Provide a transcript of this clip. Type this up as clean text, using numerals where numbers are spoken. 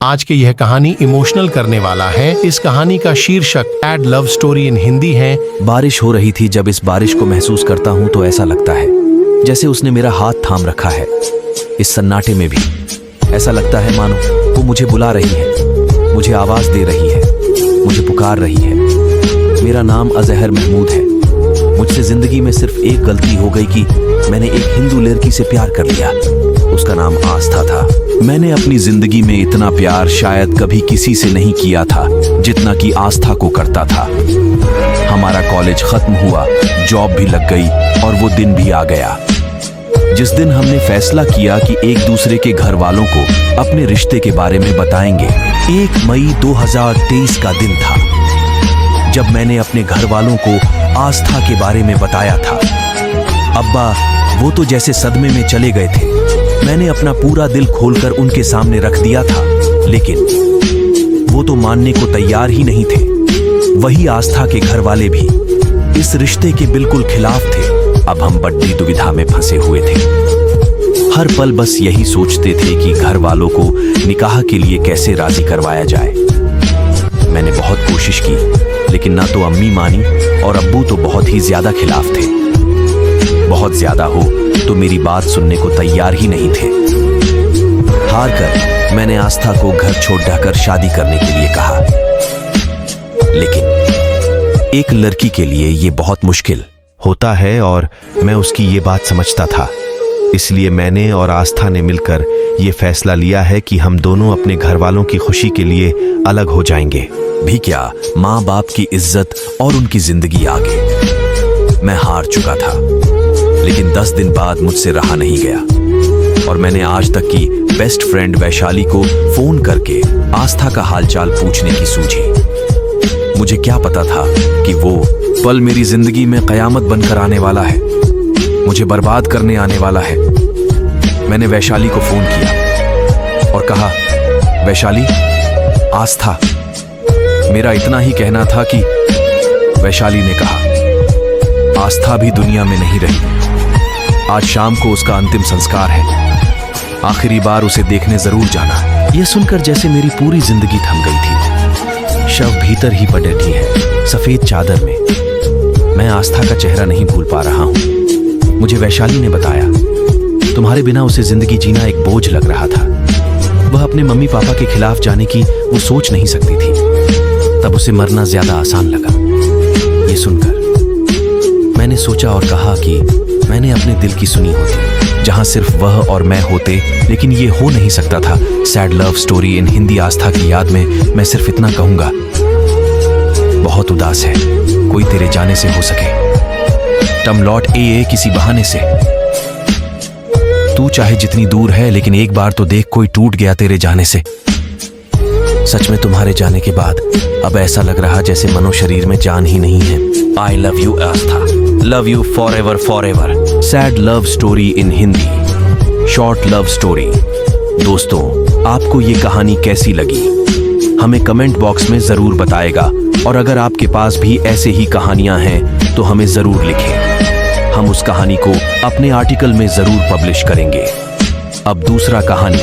आज की यह कहानी इमोशनल करने वाला है। इस कहानी का शीर्षक sad love story in Hindi है। बारिश हो रही थी। जब इस बारिश को महसूस करता हूँ तो ऐसा लगता है जैसे उसने मेरा हाथ थाम रखा है। इस सन्नाटे में भी ऐसा लगता है मानो वो मुझे बुला रही है, मुझे आवाज दे रही है, मुझे पुकार रही है। मेरा नाम अजहर महमूद है। मुझसे जिंदगी में सिर्फ एक गलती हो गई कि मैंने एक हिंदू लड़की से प्यार कर लिया। उसका नाम आस्था था। मैंने अपनी जिंदगी में इतना प्यार शायद कभी किसी से नहीं किया था जितना कि आस्था को करता था। हमारा कॉलेज खत्म हुआ, जॉब भी लग गई और वो दिन भी आ गया जिस दिन हमने फैसला किया कि एक दूसरे के घर वालों को अपने रिश्ते के बारे में बताएंगे। 1 मई 2023 का दिन था जब मैंने अपने घर वालों को आस्था के बारे में बताया था। अब्बा वो तो जैसे सदमे में चले गए थे। मैंने अपना पूरा दिल खोलकर उनके सामने रख दिया था, लेकिन वो तो मानने को तैयार ही नहीं थे। वही आस्था के घर वाले भी इस रिश्ते के बिल्कुल खिलाफ थे। अब हम बड़ी दुविधा में फंसे हुए थे। हर पल बस यही सोचते थे कि घर वालों को निकाह के लिए कैसे राजी करवाया जाए। मैंने बहुत कोशिश की, लेकिन ना तो अम्मी मानी और अब्बू तो बहुत ही ज्यादा खिलाफ थे। बहुत ज्यादा हो तो मेरी बात सुनने को तैयार ही नहीं थे। हार कर मैंने आस्था को घर छोड़ जाकर शादी करने के लिए कहा, लेकिन एक लड़की के लिए ये बहुत मुश्किल होता है और मैं उसकी ये बात समझता था। इसलिए मैंने और आस्था ने मिलकर ये फैसला लिया है कि हम दोनों अपने घर वालों की खुशी के लिए अलग हो जाएंगे। भी क्या, माँ बाप की इज्जत और उनकी जिंदगी आगे। मैं हार चुका था, लेकिन 10 दिन बाद मुझसे रहा नहीं गया और मैंने आज तक की बेस्ट फ्रेंड वैशाली को फोन करके आस्था का हालचाल पूछने की सूझी। मुझे क्या पता था कि वो पल मेरी जिंदगी में कयामत बनकर आने वाला है, मुझे बर्बाद करने आने वाला है। मैंने वैशाली को फोन किया और कहा, वैशाली, आस्था। मेरा इतना ही कहना था कि वैशाली ने कहा, आस्था भी दुनिया में नहीं रही। आज शाम को उसका अंतिम संस्कार है। आखिरी बार उसे देखने जरूर जाना। यह सुनकर जैसे मेरी पूरी जिंदगी थम गई थी। शव भीतर ही पलटी है, सफेद चादर में। मैं आस्था का चेहरा नहीं भूल पा रहा हूं। मुझे वैशाली ने बताया, तुम्हारे बिना उसे जिंदगी जीना एक बोझ लग रहा था। वह अपने मम्मी पापा के खिलाफ जाने की वो सोच नहीं सकती थी। तब उसे मरना ज्यादा आसान लगा। ये सुनकर मैंने सोचा और कहा कि मैंने अपने दिल की सुनी होती, जहां सिर्फ वह और मैं होते, लेकिन ये हो नहीं सकता था। Sad love story in Hindi Aastha की याद में मैं सिर्फ इतना कहूंगा, बहुत उदास है, कोई तेरे जाने से हो सके। टम लौट ए किसी बहाने से। तू चाहे जितनी दूर है, लेकिन एक बार तो देख, कोई टूट गया तेरे जाने से। सच में तुम्हारे जाने के बाद अब ऐसा लग रहा जैसे मनो शरीर में जान ही नहीं है। I love you Aastha, love you for ever for ever. Sad love story in Hindi, short love story. दोस्तों, आपको ये कहानी कैसी लगी हमें कमेंट बॉक्स में जरूर बताएगा, और अगर आपके पास भी ऐसे ही कहानियां हैं तो हमें जरूर लिखें। हम उस कहानी को अपने आर्टिकल में जरूर पब्लिश करेंगे। अब दूसरा कहानी